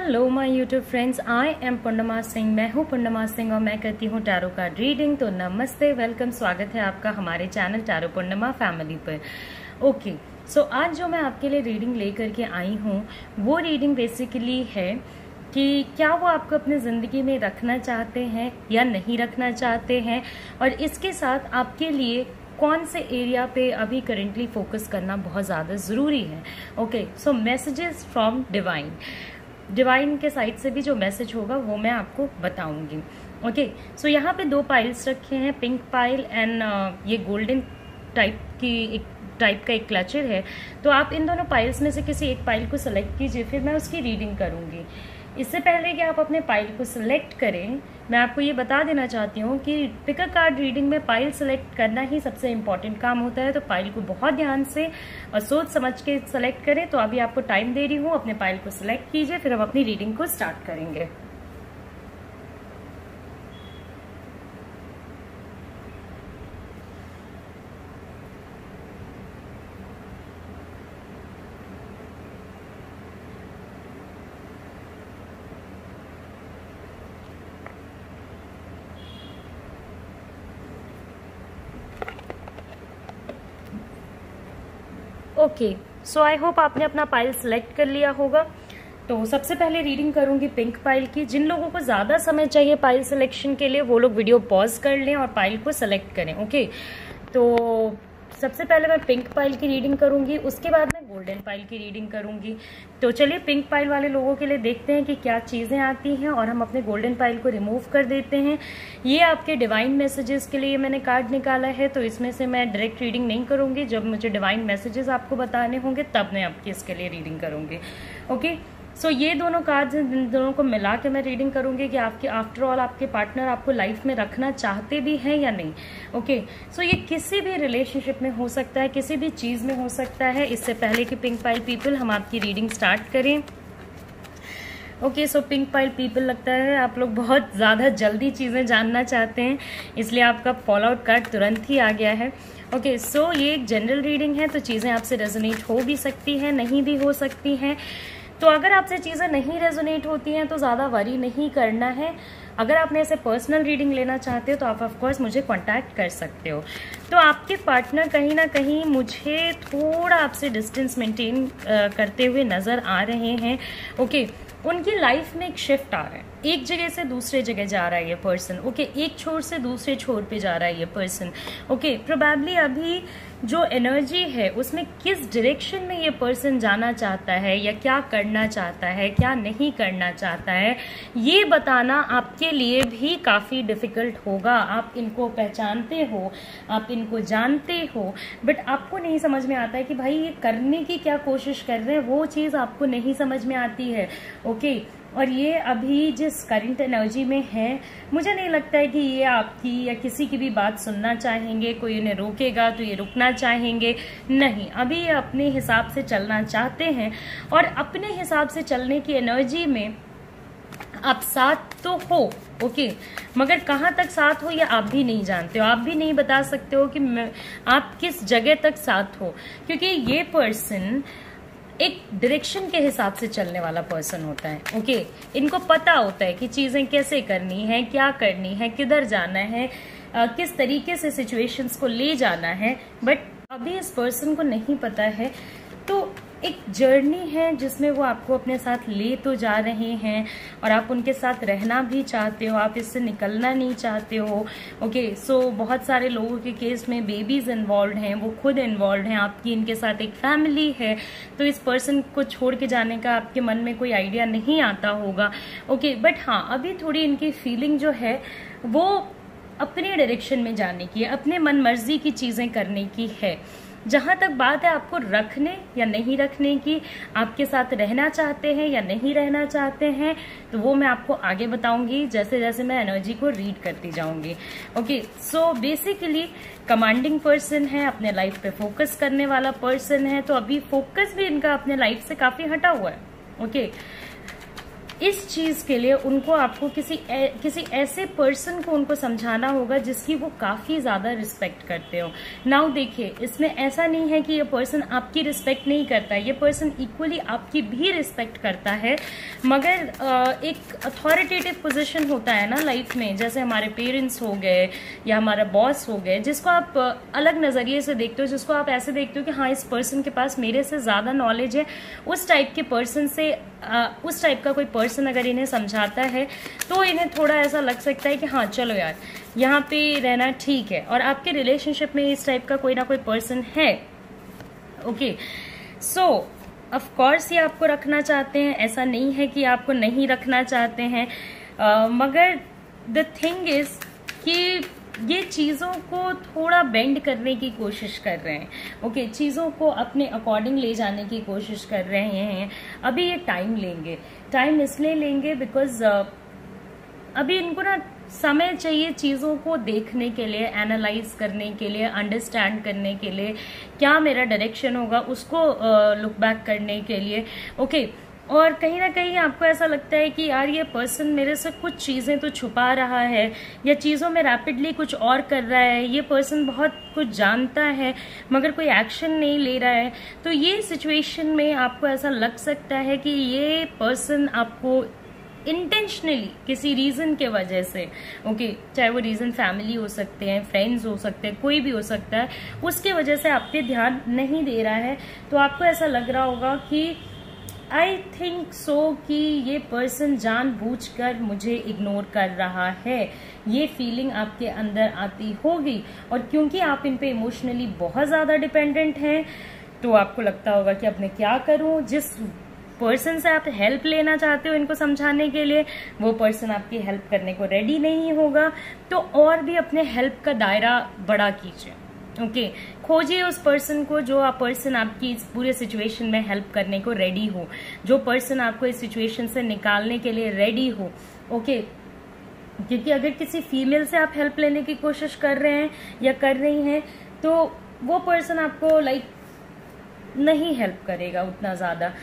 Hello my YouTube friends, I am Purnima Singh. मैं हूँ पूर्णिमा सिंह और मैं करती हूँ टैरो कार्ड रीडिंग। तो नमस्ते, वेलकम, स्वागत है आपका हमारे चैनल टैरो पूर्णिमा फैमिली पर। ओके, सो आज जो मैं आपके लिए रीडिंग लेकर के आई हूँ वो रीडिंग बेसिकली है कि क्या वो आपको अपनी ज़िंदगी में रखना चाहते हैं या नहीं रखना चाहते हैं, और इसके साथ आपके लिए कौन से एरिया पे अभी करेंटली फोकस करना बहुत ज़्यादा ज़रूरी है। Okay, so messages from divine के साइड से भी जो मैसेज होगा वो मैं आपको बताऊंगी। ओके, सो यहाँ पे दो पाइल्स रखे हैं, पिंक पाइल एंड ये गोल्डन टाइप का एक क्लचर है। तो आप इन दोनों पाइल्स में से किसी एक पाइल को सिलेक्ट कीजिए, फिर मैं उसकी रीडिंग करूंगी। इससे पहले कि आप अपने पाइल को सिलेक्ट करें, मैं आपको ये बता देना चाहती हूँ कि पिक अ कार्ड रीडिंग में पाइल सिलेक्ट करना ही सबसे इम्पॉर्टेंट काम होता है। तो पाइल को बहुत ध्यान से और सोच समझ के सिलेक्ट करें। तो अभी आपको टाइम दे रही हूँ, अपने पाइल को सिलेक्ट कीजिए, फिर हम अपनी रीडिंग को स्टार्ट करेंगे। ओके, सो आई होप आपने अपना पाइल सिलेक्ट कर लिया होगा। तो सबसे पहले रीडिंग करूंगी पिंक पाइल की। जिन लोगों को ज्यादा समय चाहिए पाइल सिलेक्शन के लिए वो लोग वीडियो पॉज कर लें और पाइल को सिलेक्ट करें। ओके, तो सबसे पहले मैं पिंक पाइल की रीडिंग करूंगी, उसके बाद मैं गोल्डन पाइल की रीडिंग करूंगी। तो चलिए पिंक पाइल वाले लोगों के लिए देखते हैं कि क्या चीजें आती हैं, और हम अपने गोल्डन पाइल को रिमूव कर देते हैं। ये आपके डिवाइन मैसेजेस के लिए मैंने कार्ड निकाला है, तो इसमें से मैं डायरेक्ट रीडिंग नहीं करूंगी। जब मुझे डिवाइन मैसेजेस आपको बताने होंगे तब मैं आपकी इसके लिए रीडिंग करूंगी। ओके, सो ये दोनों कार्ड्स हैं, इन दोनों को मिला के मैं रीडिंग करूंगी कि आपके आफ्टर ऑल आपके पार्टनर आपको लाइफ में रखना चाहते भी हैं या नहीं। ओके, सो ये किसी भी रिलेशनशिप में हो सकता है, किसी भी चीज में हो सकता है। इससे पहले कि पिंक पाइल पीपल हम आपकी रीडिंग स्टार्ट करें। Okay, so pink pile people, लगता है आप लोग बहुत ज़्यादा जल्दी चीज़ें जानना चाहते हैं, इसलिए आपका फॉल आउट कार्ड तुरंत ही आ गया है। ओके, सो ये एक जनरल रीडिंग है, तो चीज़ें आपसे रेजोनेट हो भी सकती हैं, नहीं भी हो सकती हैं। तो अगर आपसे चीज़ें नहीं रेजोनेट होती हैं तो ज़्यादा वरी नहीं करना है। अगर आपने ऐसे पर्सनल रीडिंग लेना चाहते हो तो आप ऑफकोर्स मुझे कांटेक्ट कर सकते हो। तो आपके पार्टनर कहीं ना कहीं मुझे थोड़ा आपसे डिस्टेंस मेंटेन करते हुए नज़र आ रहे हैं। ओके, उनकी लाइफ में एक शिफ्ट आ रहा है, एक जगह से दूसरे जगह जा रहा है ये पर्सन। ओके, एक छोर से दूसरे छोर पे जा रहा है ये पर्सन। ओके, प्रोबेबली अभी जो एनर्जी है उसमें किस डायरेक्शन में ये पर्सन जाना चाहता है, या क्या करना चाहता है, क्या नहीं करना चाहता है, ये बताना आपके लिए भी काफ़ी डिफिकल्ट होगा। आप इनको पहचानते हो, आप इनको जानते हो, बट आपको नहीं समझ में आता है कि भाई ये करने की क्या कोशिश कर रहे हैं, वो चीज़ आपको नहीं समझ में आती है। ओके, और ये अभी जिस करंट एनर्जी में है, मुझे नहीं लगता है कि ये आपकी या किसी की भी बात सुनना चाहेंगे। कोई उन्हें रोकेगा तो ये रुकना चाहेंगे, नहीं। अभी ये अपने हिसाब से चलना चाहते हैं, और अपने हिसाब से चलने की एनर्जी में आप साथ तो हो। ओके, मगर कहाँ तक साथ हो ये आप भी नहीं जानते हो, आप भी नहीं बता सकते हो कि आप किस जगह तक साथ हो, क्योंकि ये पर्सन एक डायरेक्शन के हिसाब से चलने वाला पर्सन होता है। ओके, इनको पता होता है कि चीजें कैसे करनी है, क्या करनी है, किधर जाना है, किस तरीके से सिचुएशंस को ले जाना है, बट अभी इस पर्सन को नहीं पता है। तो एक जर्नी है जिसमें वो आपको अपने साथ ले तो जा रहे हैं, और आप उनके साथ रहना भी चाहते हो, आप इससे निकलना नहीं चाहते हो। ओके, सो बहुत सारे लोगों के केस में बेबीज इन्वॉल्व हैं, वो खुद इन्वॉल्व हैं, आपकी इनके साथ एक फैमिली है। तो इस पर्सन को छोड़ के जाने का आपके मन में कोई आइडिया नहीं आता होगा। ओके, बट हाँ, अभी थोड़ी इनकी फीलिंग जो है वो अपने डायरेक्शन में जाने की है, अपने मन मर्जी की चीजें करने की है। जहां तक बात है आपको रखने या नहीं रखने की, आपके साथ रहना चाहते हैं या नहीं रहना चाहते हैं, तो वो मैं आपको आगे बताऊंगी जैसे जैसे मैं एनर्जी को रीड करती जाऊंगी। Okay, so basically commanding person है, अपने लाइफ पे फोकस करने वाला पर्सन है। तो अभी फोकस भी इनका अपने लाइफ से काफी हटा हुआ है। ओके, इस चीज के लिए उनको आपको किसी ऐसे पर्सन को उनको समझाना होगा जिसकी वो काफी ज्यादा रिस्पेक्ट करते हो। नाउ देखिए, इसमें ऐसा नहीं है कि ये पर्सन आपकी रिस्पेक्ट नहीं करता है, ये पर्सन इक्वली आपकी भी रिस्पेक्ट करता है, मगर एक अथॉरिटेटिव पोजीशन होता है ना लाइफ में, जैसे हमारे पेरेंट्स हो गए या हमारा बॉस हो गए, जिसको आप अलग नजरिए से देखते हो, जिसको आप ऐसे देखते हो कि हाँ इस पर्सन के पास मेरे से ज्यादा नॉलेज है, उस टाइप के पर्सन से उस टाइप का कोई पर्सन अगर इन्हें समझाता है तो इन्हें थोड़ा ऐसा लग सकता है कि हाँ चलो यार यहाँ पे रहना ठीक है, और आपके रिलेशनशिप में इस टाइप का कोई ना कोई पर्सन है। ओके, सो ऑफ कोर्स ये आपको रखना चाहते हैं, ऐसा नहीं है कि आपको नहीं रखना चाहते हैं, मगर द थिंग इज कि ये चीज़ों को थोड़ा बेंड करने की कोशिश कर रहे हैं। ओके, चीज़ों को अपने अकॉर्डिंग ले जाने की कोशिश कर रहे हैं। अभी ये टाइम लेंगे, टाइम इसलिए लेंगे बिकॉज अभी इनको ना समय चाहिए चीज़ों को देखने के लिए, एनालाइज करने के लिए, अंडरस्टैंड करने के लिए, क्या मेरा डायरेक्शन होगा उसको लुक बैक करने के लिए। ओके, और कहीं ना कहीं आपको ऐसा लगता है कि यार ये पर्सन मेरे से कुछ चीज़ें तो छुपा रहा है या चीज़ों में रैपिडली कुछ और कर रहा है, ये पर्सन बहुत कुछ जानता है मगर कोई एक्शन नहीं ले रहा है। तो ये सिचुएशन में आपको ऐसा लग सकता है कि ये पर्सन आपको इंटेंशनली किसी रीजन के वजह से, ओके, चाहे वो रीजन फैमिली हो सकते हैं, फ्रेंड्स हो सकते हैं, कोई भी हो सकता है, उसके वजह से आप पे ध्यान नहीं दे रहा है। तो आपको ऐसा लग रहा होगा कि आई थिंक सो कि ये पर्सन जानबूझकर मुझे इग्नोर कर रहा है, ये फीलिंग आपके अंदर आती होगी। और क्योंकि आप इन पे इमोशनली बहुत ज्यादा डिपेंडेंट हैं तो आपको लगता होगा कि अब मैं क्या करूं। जिस पर्सन से आप हेल्प लेना चाहते हो इनको समझाने के लिए, वो पर्सन आपकी हेल्प करने को रेडी नहीं होगा, तो और भी अपने हेल्प का दायरा बड़ा कीजिए। ओके, खोजिए उस पर्सन को जो पर्सन आपकी इस पूरे सिचुएशन में हेल्प करने को रेडी हो, जो पर्सन आपको इस सिचुएशन से निकालने के लिए रेडी हो। ओके, क्योंकि अगर किसी फीमेल से आप हेल्प लेने की कोशिश कर रहे हैं या कर रही हैं तो वो पर्सन आपको नहीं हेल्प करेगा उतना ज्यादा।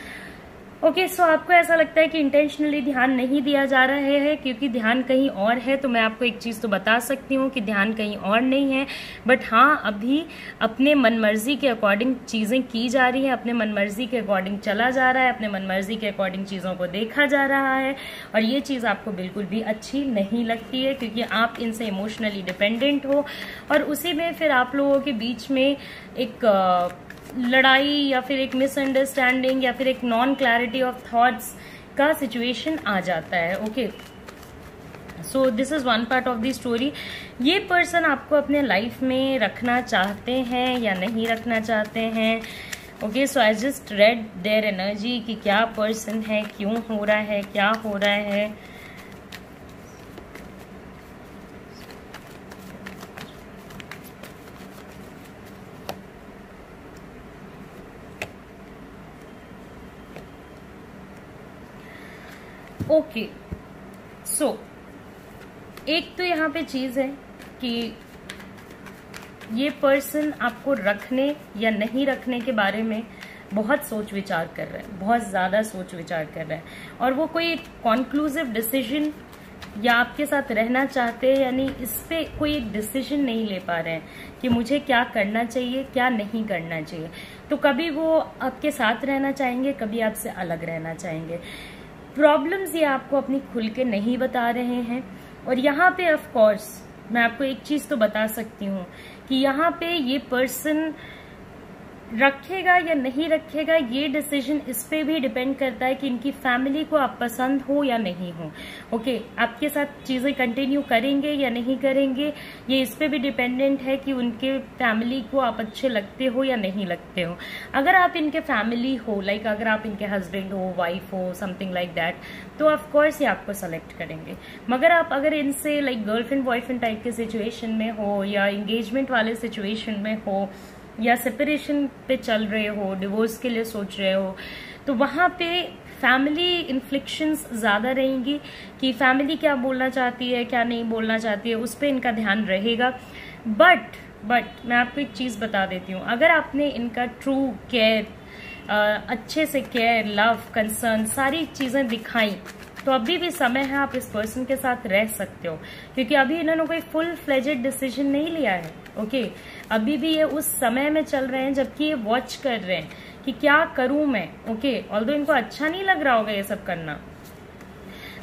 ओके, सो आपको ऐसा लगता है कि इंटेंशनली ध्यान नहीं दिया जा रहा है क्योंकि ध्यान कहीं और है। तो मैं आपको एक चीज तो बता सकती हूँ कि ध्यान कहीं और नहीं है, बट हाँ अभी अपने मनमर्जी के अकॉर्डिंग चीजें की जा रही हैं, अपने मनमर्जी के अकॉर्डिंग चला जा रहा है, अपने मनमर्जी के अकॉर्डिंग चीजों को देखा जा रहा है, और ये चीज आपको बिल्कुल भी अच्छी नहीं लगती है क्योंकि आप इनसे इमोशनली डिपेंडेंट हो, और उसी में फिर आप लोगों के बीच में एक लड़ाई या फिर एक मिसअंडरस्टैंडिंग या फिर एक नॉन क्लैरिटी ऑफ थॉट्स का सिचुएशन आ जाता है। Okay, so this is one part of the story. ये पर्सन आपको अपने लाइफ में रखना चाहते हैं या नहीं रखना चाहते हैं। Okay, so I just red their energy कि क्या पर्सन है, क्यों हो रहा है, क्या हो रहा है। ओके, सो एक तो यहाँ पे चीज है कि ये पर्सन आपको रखने या नहीं रखने के बारे में बहुत सोच विचार कर रहा है, बहुत ज्यादा सोच विचार कर रहा है, और वो कोई कॉन्क्लूसिव डिसीजन या आपके साथ रहना चाहते हैं यानी इस पे कोई एक डिसीजन नहीं ले पा रहे हैं कि मुझे क्या करना चाहिए, क्या नहीं करना चाहिए। तो कभी वो आपके साथ रहना चाहेंगे, कभी आपसे अलग रहना चाहेंगे। प्रॉब्लम्स ये आपको अपनी खुल के नहीं बता रहे हैं। और यहाँ पे ऑफ कोर्स मैं आपको एक चीज तो बता सकती हूँ कि यहाँ पे ये पर्सन रखेगा या नहीं रखेगा ये डिसीजन इस पे भी डिपेंड करता है कि इनकी फैमिली को आप पसंद हो या नहीं हो। ओके, आपके साथ चीजें कंटिन्यू करेंगे या नहीं करेंगे ये इस पे भी डिपेंडेंट है कि उनके फैमिली को आप अच्छे लगते हो या नहीं लगते हो। अगर आप इनके फैमिली हो, लाइक अगर आप इनके हस्बैंड हो, वाइफ हो, समथिंग लाइक दैट, तो ऑफ कोर्स ये आपको सेलेक्ट करेंगे। मगर आप अगर इनसे लाइक गर्लफ्रेंड बॉयफ्रेंड टाइप के सिचुएशन में हो या एंगेजमेंट वाले सिचुएशन में हो या सेपरेशन पे चल रहे हो, डिवोर्स के लिए सोच रहे हो, तो वहां पे फैमिली इन्फ्लिक्शंस ज्यादा रहेंगी कि फैमिली क्या बोलना चाहती है, क्या नहीं बोलना चाहती है, उस पर इनका ध्यान रहेगा। बट मैं आपको एक चीज बता देती हूँ, अगर आपने इनका ट्रू केयर, अच्छे से केयर, लव, कंसर्न सारी चीजें दिखाई, तो अभी भी समय है, आप इस पर्सन के साथ रह सकते हो, क्योंकि अभी इन्होंने कोई फुल फ्लेजेड डिसीजन नहीं लिया है। ओके, अभी भी ये उस समय में चल रहे हैं जबकि ये वॉच कर रहे हैं कि क्या करूं मैं। ओके, ऑल्दो इनको अच्छा नहीं लग रहा होगा ये सब करना,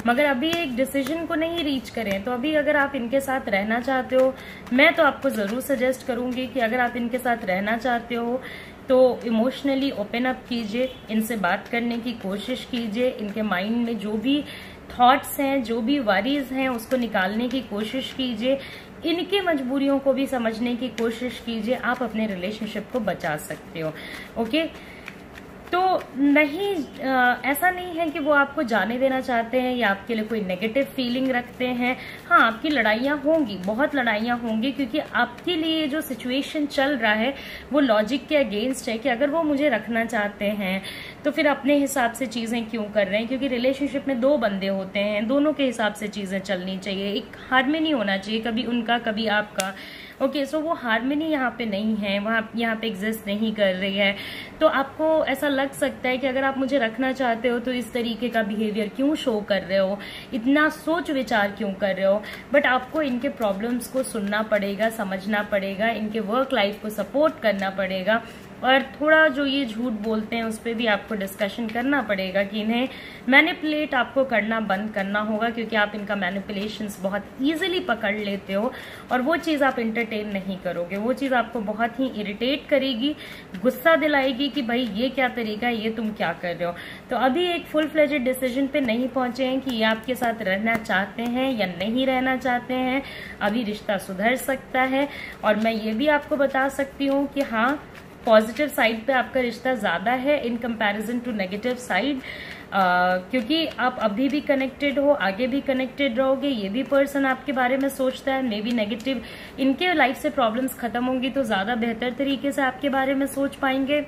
मगर अभी एक डिसीजन को नहीं रीच करें। तो अभी अगर आप इनके साथ रहना चाहते हो, मैं तो आपको जरूर सजेस्ट करूंगी कि अगर आप इनके साथ रहना चाहते हो तो इमोशनली ओपन अप कीजिए, इनसे बात करने की कोशिश कीजिए, इनके माइंड में जो भी थॉट्स हैं, जो भी वरीज हैं, उसको निकालने की कोशिश कीजिए, इनकी मजबूरियों को भी समझने की कोशिश कीजिए। आप अपने रिलेशनशिप को बचा सकते हो। ओके, तो नहीं, ऐसा नहीं है कि वो आपको जाने देना चाहते हैं या आपके लिए कोई नेगेटिव फीलिंग रखते हैं। हाँ, आपकी लड़ाइयाँ होंगी, बहुत लड़ाइयाँ होंगी, क्योंकि आपके लिए जो सिचुएशन चल रहा है वो लॉजिक के अगेंस्ट है कि अगर वो मुझे रखना चाहते हैं तो फिर अपने हिसाब से चीज़ें क्यों कर रहे हैं, क्योंकि रिलेशनशिप में दो बंदे होते हैं, दोनों के हिसाब से चीज़ें चलनी चाहिए, एक हार्मनी होना चाहिए, कभी उनका कभी आपका। ओके, सो वो हार्मनी यहाँ पे नहीं है, वहाँ यहाँ पे एग्जिस्ट नहीं कर रही है। तो आपको ऐसा लग सकता है कि अगर आप मुझे रखना चाहते हो तो इस तरीके का बिहेवियर क्यों शो कर रहे हो, इतना सोच विचार क्यों कर रहे हो। बट आपको इनके प्रॉब्लम्स को सुनना पड़ेगा, समझना पड़ेगा, इनके वर्क लाइफ को सपोर्ट करना पड़ेगा, और थोड़ा जो ये झूठ बोलते हैं उस पर भी आपको डिस्कशन करना पड़ेगा कि इन्हें मैनिपुलेट आपको करना बंद करना होगा, क्योंकि आप इनका मैनिपुलेशंस बहुत इजीली पकड़ लेते हो और वो चीज़ आप इंटरटेन नहीं करोगे। वो चीज़ आपको बहुत ही इरिटेट करेगी, गुस्सा दिलाएगी कि भाई ये क्या तरीका है, ये तुम क्या कर रहे हो। तो अभी एक फुल फ्लेजेड डिसीजन पे नहीं पहुंचे हैं कि ये आपके साथ रहना चाहते हैं या नहीं रहना चाहते हैं। अभी रिश्ता सुधर सकता है, और मैं ये भी आपको बता सकती हूँ कि हाँ, पॉजिटिव साइड पे आपका रिश्ता ज्यादा है in comparison to negative side, क्योंकि आप अभी भी कनेक्टेड हो, आगे भी कनेक्टेड रहोगे। ये भी पर्सन आपके बारे में सोचता है, मे बी नेगेटिव, इनके लाइफ से प्रॉब्लम्स खत्म होंगी तो ज्यादा बेहतर तरीके से आपके बारे में सोच पाएंगे।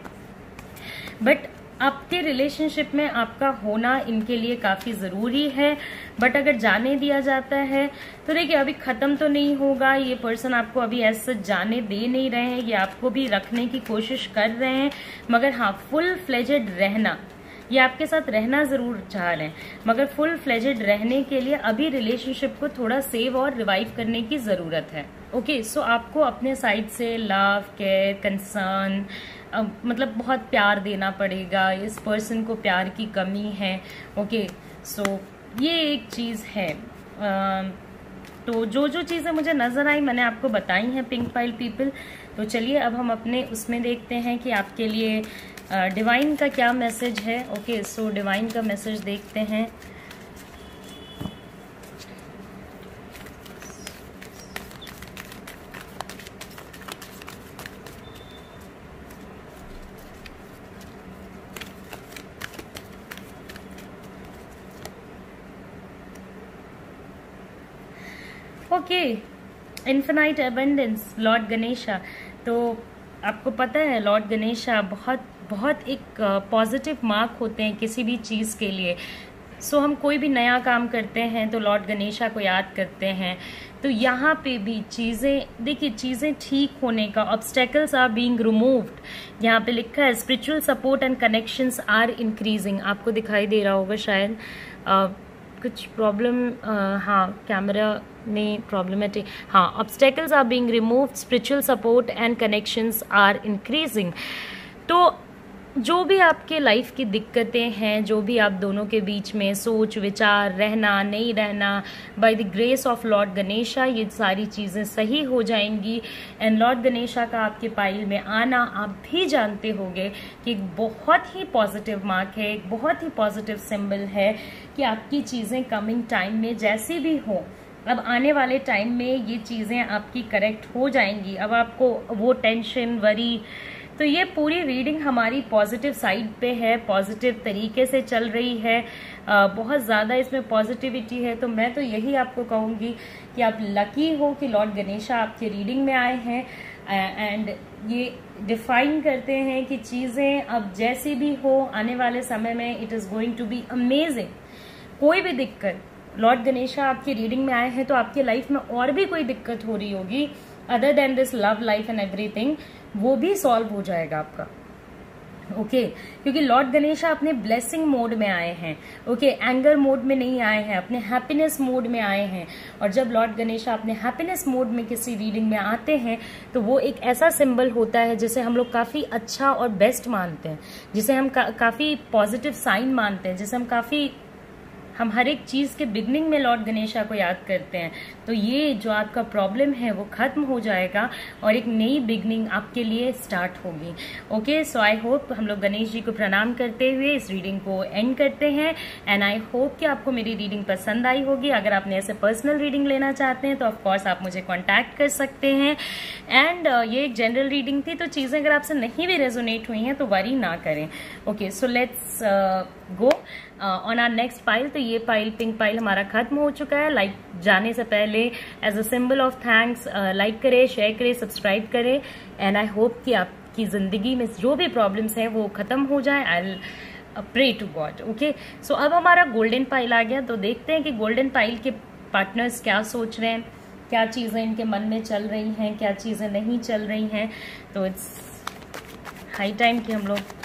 बट आपके रिलेशनशिप में आपका होना इनके लिए काफी जरूरी है। बट अगर जाने दिया जाता है तो देखिए, अभी खत्म तो नहीं होगा, ये पर्सन आपको अभी ऐसा जाने दे नहीं रहे हैं, ये आपको भी रखने की कोशिश कर रहे हैं। मगर हाँ, फुल फ्लेजेड रहना, ये आपके साथ रहना जरूर चाह रहे हैं, मगर फुल फ्लेजेड रहने के लिए अभी रिलेशनशिप को थोड़ा सेव और रिवाइव करने की जरूरत है। ओके, सो आपको अपने साइड से लव, केयर, कंसर्न, मतलब बहुत प्यार देना पड़ेगा। इस पर्सन को प्यार की कमी है। ओके, सो ये एक चीज है। तो जो जो चीजें मुझे नजर आई मैंने आपको बताई हैं पिंक पाइल पीपल। तो चलिए अब हम अपने उसमें देखते हैं कि आपके लिए डिवाइन का क्या मैसेज है। ओके, सो डिवाइन का मैसेज देखते हैं। Okay, infinite abundance, Lord Ganesha. तो आपको पता है लॉर्ड गणेशा बहुत एक पॉजिटिव मार्क होते हैं किसी भी चीज़ के लिए। सो हम कोई भी नया काम करते हैं तो लॉर्ड गणेशा को याद करते हैं। तो यहाँ पे भी चीज़ें देखिए, चीज़ें ठीक होने का, ऑब्स्टेकल्स आर बीइंग रिमूव्ड। यहाँ पे लिखा है spiritual support and connections are increasing. आपको दिखाई दे रहा होगा शायद कुछ प्रॉब्लम, हाँ कैमरा में प्रॉब्लमेटिक, हाँ, obstacles are being removed, spiritual support and connections are increasing. तो जो भी आपके लाइफ की दिक्कतें हैं, जो भी आप दोनों के बीच में सोच विचार, रहना नहीं रहना, by the grace of Lord Ganesha ये सारी चीज़ें सही हो जाएंगी। एंड लॉर्ड गणेशा का आपके पाइल में आना आप भी जानते होंगे कि एक बहुत ही पॉजिटिव मार्क है, एक बहुत ही पॉजिटिव सिंबल है कि आपकी चीज़ें कमिंग टाइम में जैसी भी हो, अब आने वाले टाइम में ये चीज़ें आपकी करेक्ट हो जाएंगी। अब आपको वो टेंशन, वरी, तो ये पूरी रीडिंग हमारी पॉजिटिव साइड पे है, पॉजिटिव तरीके से चल रही है, बहुत ज़्यादा इसमें पॉजिटिविटी है। तो मैं तो यही आपको कहूँगी कि आप लकी हो कि लॉर्ड गणेशा आपकी रीडिंग में आए हैं। एंड ये डिफाइन करते हैं कि चीज़ें अब जैसी भी हो आने वाले समय में it is going to be amazing. कोई भी दिक्कत, लॉर्ड गणेशा आपकी रीडिंग में आए हैं तो आपकी लाइफ में और भी कोई दिक्कत हो रही होगी other than this love life and everything, वो भी सॉल्व हो जाएगा आपका। ओके क्योंकि लॉर्ड गणेशा अपने ब्लेसिंग मोड में आए हैं, ओके एंगर मोड में नहीं आए हैं, अपने हैप्पीनेस मोड में आए हैं। और जब लॉर्ड गणेशा अपने हैप्पीनेस मोड में किसी रीडिंग में आते हैं तो वो एक ऐसा सिंबल होता है जिसे हम लोग काफी अच्छा और बेस्ट मानते हैं, जिसे हम काफी पॉजिटिव साइन मानते हैं, जिसे हम हर एक चीज के बिगनिंग में लॉर्ड गणेशा को याद करते हैं। तो ये जो आपका प्रॉब्लम है वो खत्म हो जाएगा और एक नई बिगनिंग आपके लिए स्टार्ट होगी। ओके सो आई होप, हम लोग गणेश जी को प्रणाम करते हुए इस रीडिंग को एंड करते हैं। एंड आई होप कि आपको मेरी रीडिंग पसंद आई होगी। अगर आपने ऐसे पर्सनल रीडिंग लेना चाहते हैं तो ऑफकोर्स आप मुझे कॉन्टैक्ट कर सकते हैं। एंड ये एक जनरल रीडिंग थी, तो चीजें अगर आपसे नहीं भी रेजोनेट हुई हैं तो वरी ना करें। Okay so let's go on our next pile. तो ये पाइल, पिंक पाइल हमारा खत्म हो चुका है। लाइक जाने से पहले as a symbol of thanks like करें, शेयर करें, सब्सक्राइब करें। एंड आई होप कि आपकी जिंदगी में जो भी प्रॉब्लम्स हैं वो खत्म हो जाए। I pray to God. Okay so अब हमारा गोल्डन पाइल आ गया, तो देखते हैं कि गोल्डन पाइल के पार्टनर्स क्या सोच रहे हैं, क्या चीजें इनके मन में चल रही हैं, क्या चीजें नहीं चल रही हैं। तो इट्स हाई टाइम कि हम लोग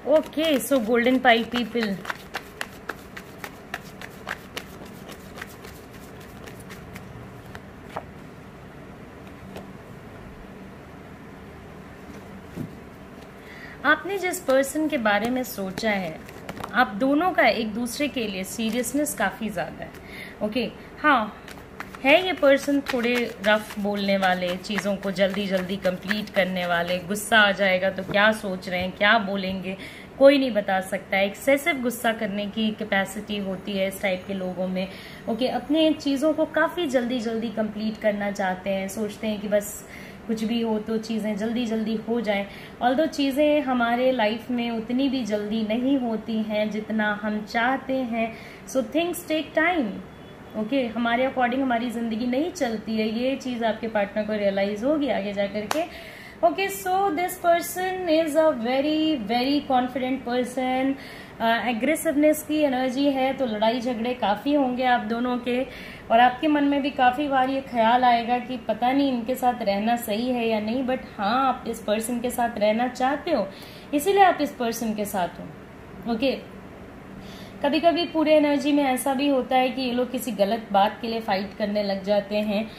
okay so golden pile people, आपने जिस पर्सन के बारे में सोचा है, आप दोनों का एक दूसरे के लिए सीरियसनेस काफी ज्यादा है। ओके हाँ, है ये पर्सन थोड़े रफ बोलने वाले, चीज़ों को जल्दी जल्दी कंप्लीट करने वाले, गुस्सा आ जाएगा तो क्या सोच रहे हैं, क्या बोलेंगे कोई नहीं बता सकता है। एक्सेसिव गुस्सा करने की कैपेसिटी होती है इस टाइप के लोगों में। ओके अपने चीज़ों को काफ़ी जल्दी जल्दी कंप्लीट करना चाहते हैं, सोचते हैं कि बस कुछ भी हो तो चीज़ें जल्दी जल्दी हो जाएं। ऑल्दो चीज़ें हमारे लाइफ में उतनी भी जल्दी नहीं होती हैं जितना हम चाहते हैं। So things take time. Okay हमारे अकॉर्डिंग हमारी जिंदगी नहीं चलती है, ये चीज आपके पार्टनर को रियलाइज होगी आगे जाकर के। Okay so this person is a very very confident person. Aggressiveness की एनर्जी है, तो लड़ाई झगड़े काफी होंगे आप दोनों के, और आपके मन में भी काफी बार ये ख्याल आएगा कि पता नहीं इनके साथ रहना सही है या नहीं, बट हाँ आप इस पर्सन के साथ रहना चाहते हो, इसीलिए आप इस पर्सन के साथ हो। ओके कभी कभी पूरे एनर्जी में ऐसा भी होता है कि ये लोग किसी गलत बात के लिए फाइट करने लग जाते हैं,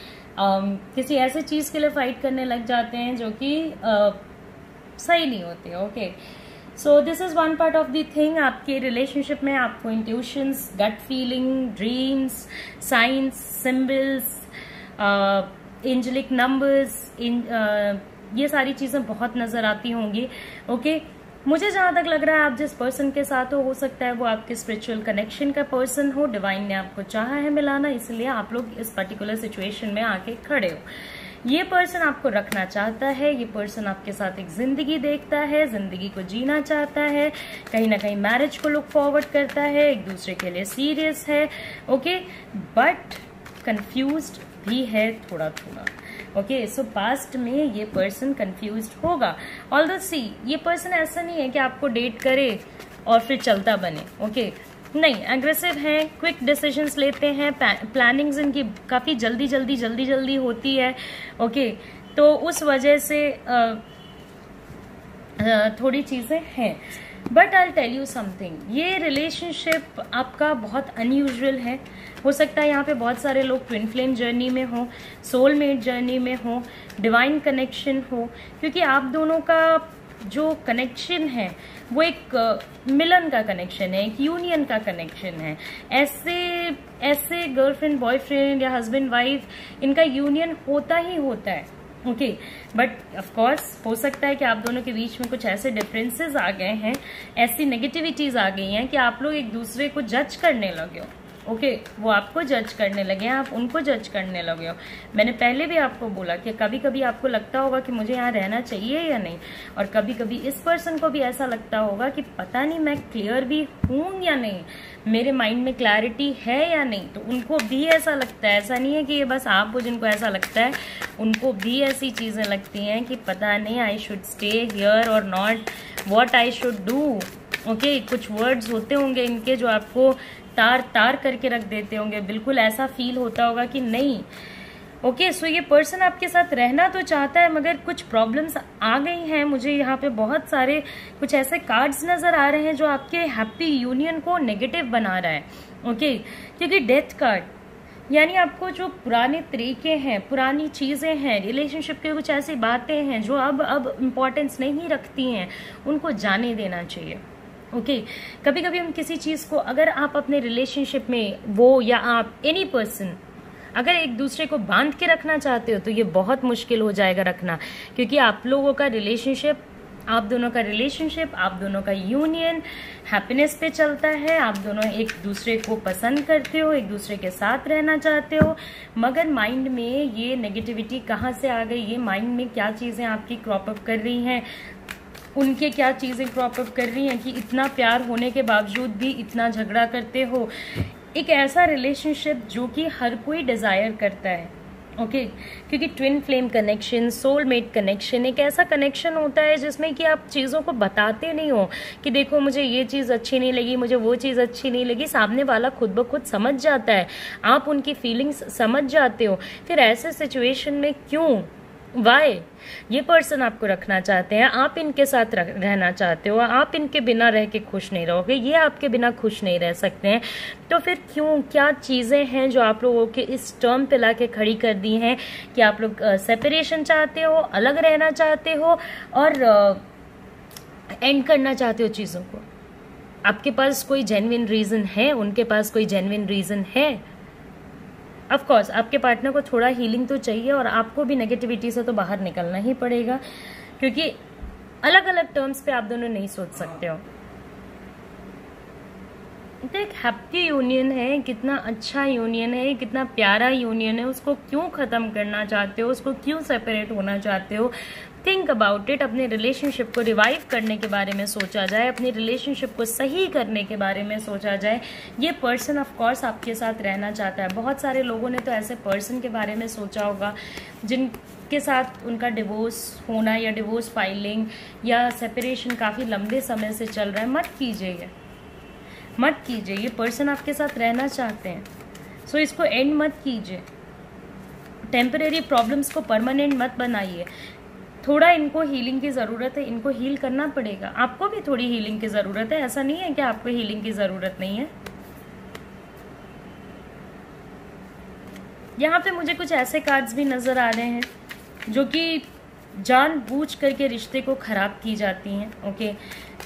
किसी ऐसे चीज के लिए फाइट करने लग जाते हैं जो कि सही नहीं होती। Okay so this is one part of the thing. आपके रिलेशनशिप में आपको intuitions, gut feeling, dreams, signs, symbols, angelic numbers, ये सारी चीजें बहुत नजर आती होंगी। ओके मुझे जहां तक लग रहा है आप जिस पर्सन के साथ हो सकता है वो आपके स्पिरिचुअल कनेक्शन का पर्सन हो। डिवाइन ने आपको चाहा है मिलाना, इसलिए आप लोग इस पर्टिकुलर सिचुएशन में आके खड़े हो। ये पर्सन आपको रखना चाहता है, ये पर्सन आपके साथ एक जिंदगी देखता है, जिंदगी को जीना चाहता है, कहीं ना कहीं मैरिज को लुक फॉरवर्ड करता है, एक दूसरे के लिए सीरियस है। ओके बट कंफ्यूज्ड भी है थोड़ा थोड़ा। ओके सो पास्ट में ये पर्सन कंफ्यूज्ड होगा। ऑल्दो सी ये पर्सन ऐसा नहीं है कि आपको डेट करे और फिर चलता बने। ओके नहीं, एग्रेसिव हैं, क्विक डिसीजंस लेते हैं, प्लानिंग्स इनकी काफी जल्दी जल्दी जल्दी जल्दी होती है। ओके तो उस वजह से थोड़ी चीजें हैं। But I tell you something, ये रिलेशनशिप आपका बहुत अनयूजुअल है। हो सकता है यहाँ पे बहुत सारे लोग ट्विन फ्लेम जर्नी में हो, सोलमेट जर्नी में हो, डिवाइन कनेक्शन हो, क्योंकि आप दोनों का जो कनेक्शन है वो एक मिलन का कनेक्शन है, एक यूनियन का कनेक्शन है। ऐसे गर्लफ्रेंड बॉयफ्रेंड या हस्बैंड वाइफ, इनका यूनियन होता ही होता है। ओके बट ऑफ कोर्स हो सकता है कि आप दोनों के बीच में कुछ ऐसे डिफरेंसेस आ गए हैं, ऐसी नेगेटिविटीज आ गई हैं कि आप लोग एक दूसरे को जज करने लगे हो। ओके वो आपको जज करने लगे हैं, आप उनको जज करने लगे हो। मैंने पहले भी आपको बोला कि कभी कभी आपको लगता होगा कि मुझे यहाँ रहना चाहिए या नहीं, और कभी कभी इस पर्सन को भी ऐसा लगता होगा कि पता नहीं मैं क्लियर भी हूं या नहीं, मेरे माइंड में क्लैरिटी है या नहीं। तो उनको भी ऐसा लगता है, ऐसा नहीं है कि ये बस आप हो जिनको ऐसा लगता है, उनको भी ऐसी चीज़ें लगती हैं कि पता नहीं आई शुड स्टे हियर और not, what I should do. Okay, कुछ वर्ड्स होते होंगे इनके जो आपको तार तार करके रख देते होंगे, बिल्कुल ऐसा फील होता होगा कि नहीं। ओके, सो ये पर्सन आपके साथ रहना तो चाहता है, मगर कुछ प्रॉब्लम्स आ गई हैं। मुझे यहाँ पे बहुत सारे कुछ ऐसे कार्ड्स नजर आ रहे हैं जो आपके हैप्पी यूनियन को नेगेटिव बना रहा है। ओके, क्योंकि डेथ कार्ड यानी आपको जो पुराने तरीके हैं, पुरानी चीज़ें हैं, रिलेशनशिप के कुछ ऐसी बातें हैं जो अब इम्पोर्टेंस नहीं रखती हैं, उनको जाने देना चाहिए। ओके, कभी कभी हम किसी चीज़ को, अगर आप अपने रिलेशनशिप में वो या आप एनी पर्सन अगर एक दूसरे को बांध के रखना चाहते हो तो ये बहुत मुश्किल हो जाएगा रखना, क्योंकि आप लोगों का रिलेशनशिप, आप दोनों का रिलेशनशिप, आप दोनों का यूनियन हैप्पीनेस पे चलता है। आप दोनों एक दूसरे को पसंद करते हो, एक दूसरे के साथ रहना चाहते हो, मगर माइंड में ये नेगेटिविटी कहाँ से आ गई, ये माइंड में क्या चीज़ें आपकी क्रॉप अप कर रही हैं, उनके क्या चीज़ें क्रॉप अप कर रही हैं कि इतना प्यार होने के बावजूद भी इतना झगड़ा करते हो। एक ऐसा रिलेशनशिप जो कि हर कोई डिज़ायर करता है। ओके, क्योंकि twin flame connection, soulmate connection एक ऐसा कनेक्शन होता है जिसमें कि आप चीज़ों को बताते नहीं हो कि देखो मुझे ये चीज़ अच्छी नहीं लगी, मुझे वो चीज़ अच्छी नहीं लगी। सामने वाला खुद ब खुद समझ जाता है, आप उनकी फीलिंग्स समझ जाते हो। फिर ऐसे सिचुएशन में क्यों, वाई ये पर्सन आपको रखना चाहते हैं, आप इनके साथ रहना चाहते हो, आप इनके बिना रह के खुश नहीं रहोगे, ये आपके बिना खुश नहीं रह सकते हैं, तो फिर क्यों, क्या चीज़ें हैं जो आप लोगों के इस टर्म पे लाके खड़ी कर दी हैं कि आप लोग सेपरेशन चाहते हो, अलग रहना चाहते हो और एंड करना चाहते हो चीज़ों को। आपके पास कोई जेन्युइन रीज़न है, उनके पास कोई जेन्युइन रीज़न है। ऑफ कोर्स आपके पार्टनर को थोड़ा हीलिंग तो चाहिए और आपको भी नेगेटिविटी से तो बाहर निकलना ही पड़ेगा, क्योंकि अलग अलग टर्म्स पे आप दोनों नहीं सोच सकते हो। तो एक हैप्पी यूनियन है, कितना अच्छा यूनियन है, कितना प्यारा यूनियन है, उसको क्यों खत्म करना चाहते हो, उसको क्यों सेपरेट होना चाहते हो। Think about it. अपने रिलेशनशिप को रिवाइव करने के बारे में सोचा जाए, अपनी रिलेशनशिप को सही करने के बारे में सोचा जाए। ये पर्सन ऑफ कोर्स आपके साथ रहना चाहता है। बहुत सारे लोगों ने तो ऐसे पर्सन के बारे में सोचा होगा जिनके साथ उनका डिवोर्स होना या डिवोर्स फाइलिंग या सेपरेशन काफ़ी लंबे समय से चल रहा है। मत कीजिए, मत कीजिए। ये पर्सन आपके साथ रहना चाहते हैं, सो इसको एंड मत कीजिए। टेम्परेरी प्रॉब्लम्स को परमानेंट मत बनाइए। थोड़ा इनको हीलिंग की ज़रूरत है, इनको हील करना पड़ेगा। आपको भी थोड़ी हीलिंग की ज़रूरत है, ऐसा नहीं है कि आपको हीलिंग की ज़रूरत नहीं है। यहाँ पे मुझे कुछ ऐसे कार्ड्स भी नज़र आ रहे हैं जो कि जानबूझ करके रिश्ते को ख़राब की जाती हैं। ओके,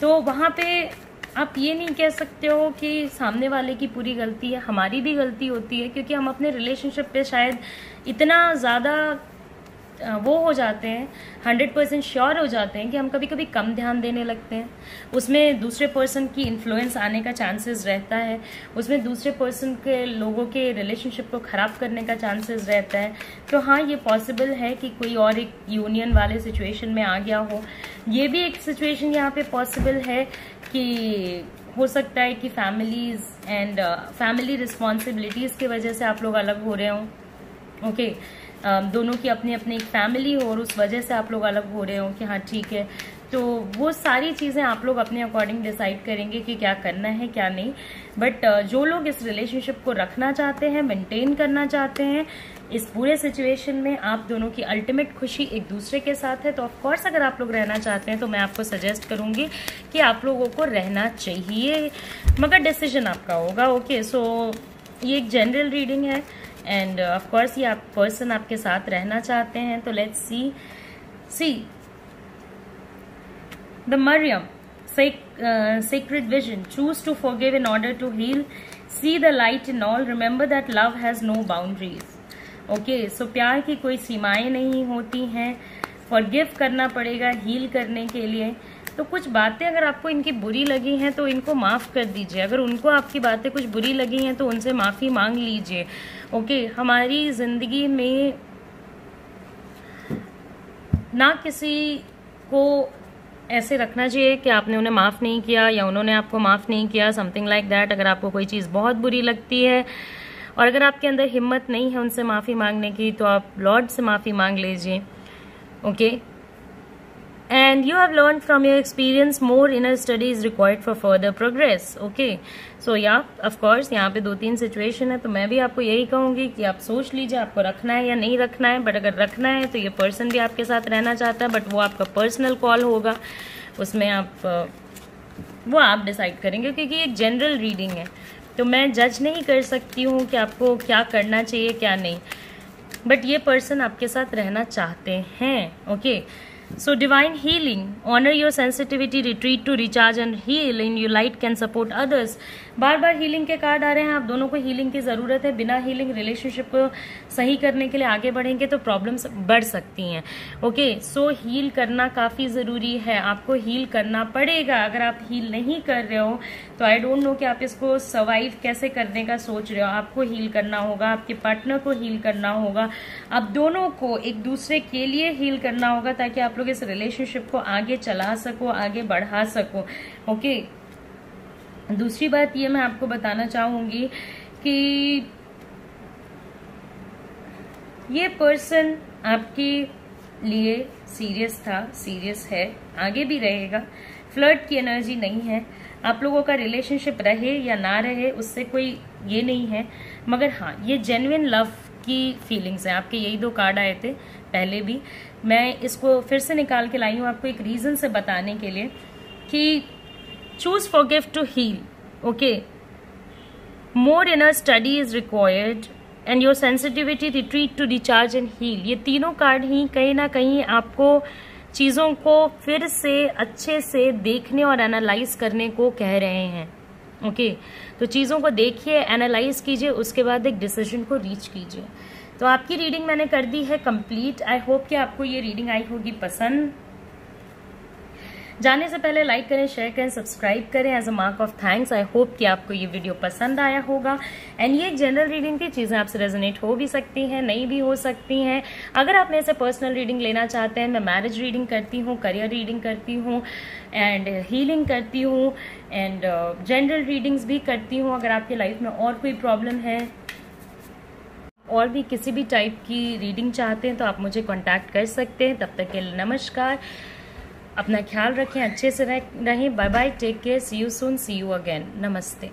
तो वहाँ पे आप ये नहीं कह सकते हो कि सामने वाले की पूरी गलती है, हमारी भी गलती होती है, क्योंकि हम अपने रिलेशनशिप पे शायद इतना ज़्यादा वो हो जाते हैं, 100% श्योर हो जाते हैं कि हम कभी कभी कम ध्यान देने लगते हैं। उसमें दूसरे पर्सन की इन्फ्लुएंस आने का चांसेस रहता है, उसमें दूसरे पर्सन के लोगों के रिलेशनशिप को ख़राब करने का चांसेस रहता है। तो हाँ, ये पॉसिबल है कि कोई और एक यूनियन वाले सिचुएशन में आ गया हो। ये भी एक सिचुएशन यहाँ पे पॉसिबल है कि हो सकता है कि फैमिलीज एंड फैमिली रिस्पॉन्सिबिलिटीज़ की वजह से आप लोग अलग हो रहे हो। ओके, दोनों की अपनी अपनी एक फैमिली हो और उस वजह से आप लोग अलग हो रहे हो कि हाँ ठीक है। तो वो सारी चीज़ें आप लोग अपने अकॉर्डिंग डिसाइड करेंगे कि क्या करना है क्या नहीं। बट जो लोग इस रिलेशनशिप को रखना चाहते हैं, मेंटेन करना चाहते हैं, इस पूरे सिचुएशन में आप दोनों की अल्टीमेट खुशी एक दूसरे के साथ है। तो ऑफकोर्स अगर आप लोग रहना चाहते हैं तो मैं आपको सजेस्ट करूंगी कि आप लोगों को रहना चाहिए, मगर डिसीजन आपका होगा। ओके, सो ये एक जनरल रीडिंग है एंड ऑफ कोर्स ये आप पर्सन आपके साथ रहना चाहते हैं। तो let's see the Mariam sacred vision. Choose to forgive in order to heal. See the light in all. Remember that love has no boundaries. Okay, so प्यार की कोई सीमाएं नहीं होती हैं। फॉरगिव करना पड़ेगा हील करने के लिए। तो कुछ बातें अगर आपको इनकी बुरी लगी हैं तो इनको माफ़ कर दीजिए। अगर उनको आपकी बातें कुछ बुरी लगी हैं तो उनसे माफ़ी मांग लीजिए। ओके, हमारी ज़िंदगी में ना किसी को ऐसे रखना चाहिए कि आपने उन्हें माफ़ नहीं किया या उन्होंने आपको माफ़ नहीं किया, समथिंग लाइक दैट। अगर आपको कोई चीज़ बहुत बुरी लगती है और अगर आपके अंदर हिम्मत नहीं है उनसे माफ़ी मांगने की, तो आप लॉर्ड से माफ़ी मांग लीजिए, okay. And you have learned from your experience more inner study is required for further progress. Okay. So yeah, of course यहाँ पे 2-3 सिचुएशन है, तो मैं भी आपको यही कहूँगी कि आप सोच लीजिए आपको रखना है या नहीं रखना है। बट अगर रखना है तो ये पर्सन भी आपके साथ रहना चाहता है, बट वो आपका पर्सनल कॉल होगा, उसमें वो आप डिसाइड करेंगे, क्योंकि एक जनरल रीडिंग है तो मैं जज नहीं कर सकती हूँ कि आपको क्या करना चाहिए क्या नहीं। बट ये पर्सन आपके साथ रहना चाहते हैं, okay. So divine healing, honor your sensitivity, retreat to recharge and heal, in your light can support others. Bar bar healing के कार्ड आ रहे हैं, आप दोनों को हीलिंग की ज़रूरत है। बिना हीलिंग रिलेशनशिप को सही करने के लिए आगे बढ़ेंगे तो प्रॉब्लम्स बढ़ सकती हैं, ओके। सो हील करना काफ़ी ज़रूरी है, आपको हील करना पड़ेगा। अगर आप हील नहीं कर रहे हो तो आई डोंट नो कि आप इसको सर्वाइव कैसे करने का सोच रहे हो। आपको हील करना होगा, आपके पार्टनर को हील करना होगा, आप दोनों को एक दूसरे के लिए हील करना होगा, ताकि आप लोग इस रिलेशनशिप को आगे चला सको, आगे बढ़ा सको, ओके। दूसरी बात ये मैं आपको बताना चाहूंगी कि ये पर्सन आपके लिए सीरियस था, सीरियस है, आगे भी रहेगा। फ्लर्ट की एनर्जी नहीं है। आप लोगों का रिलेशनशिप रहे या ना रहे उससे कोई ये नहीं है, मगर हाँ ये जेन्युइन लव की फीलिंग्स हैं। आपके यही 2 कार्ड आए थे पहले भी, मैं इसको फिर से निकाल के लाई हूँ आपको एक रीजन से बताने के लिए कि choose forgive to heal, okay. More inner study is required and your sensitivity retreat to recharge and heal. ये तीनों कार्ड ही कहीं ना कहीं आपको चीजों को फिर से अच्छे से देखने और एनालाइज करने को कह रहे हैं, ओके। तो चीजों को देखिए, एनालाइज कीजिए, उसके बाद एक डिसीजन को रीच कीजिए। तो आपकी रीडिंग मैंने कर दी है कंप्लीट। आई होप कि आपको ये रीडिंग आई होगी पसंद। जाने से पहले लाइक करें, शेयर करें, सब्सक्राइब करें as a mark of thanks. I hope कि आपको ये वीडियो पसंद आया होगा। एंड ये एक जनरल रीडिंग थी, चीज़ें आपसे रेजोनेट हो भी सकती हैं, नहीं भी हो सकती हैं। अगर आप मेरे से पर्सनल रीडिंग लेना चाहते हैं, मैं मैरिज रीडिंग करती हूँ, करियर रीडिंग करती हूँ एंड हीलिंग करती हूँ एंड जनरल रीडिंग्स भी करती हूँ। अगर आपकी लाइफ में और कोई प्रॉब्लम है और भी किसी भी टाइप की रीडिंग चाहते हैं तो आप मुझे कांटेक्ट कर सकते हैं। तब तक के लिए नमस्कार, अपना ख्याल रखें, अच्छे से रहें। Bye bye, take care, see you soon, see you again, नमस्ते।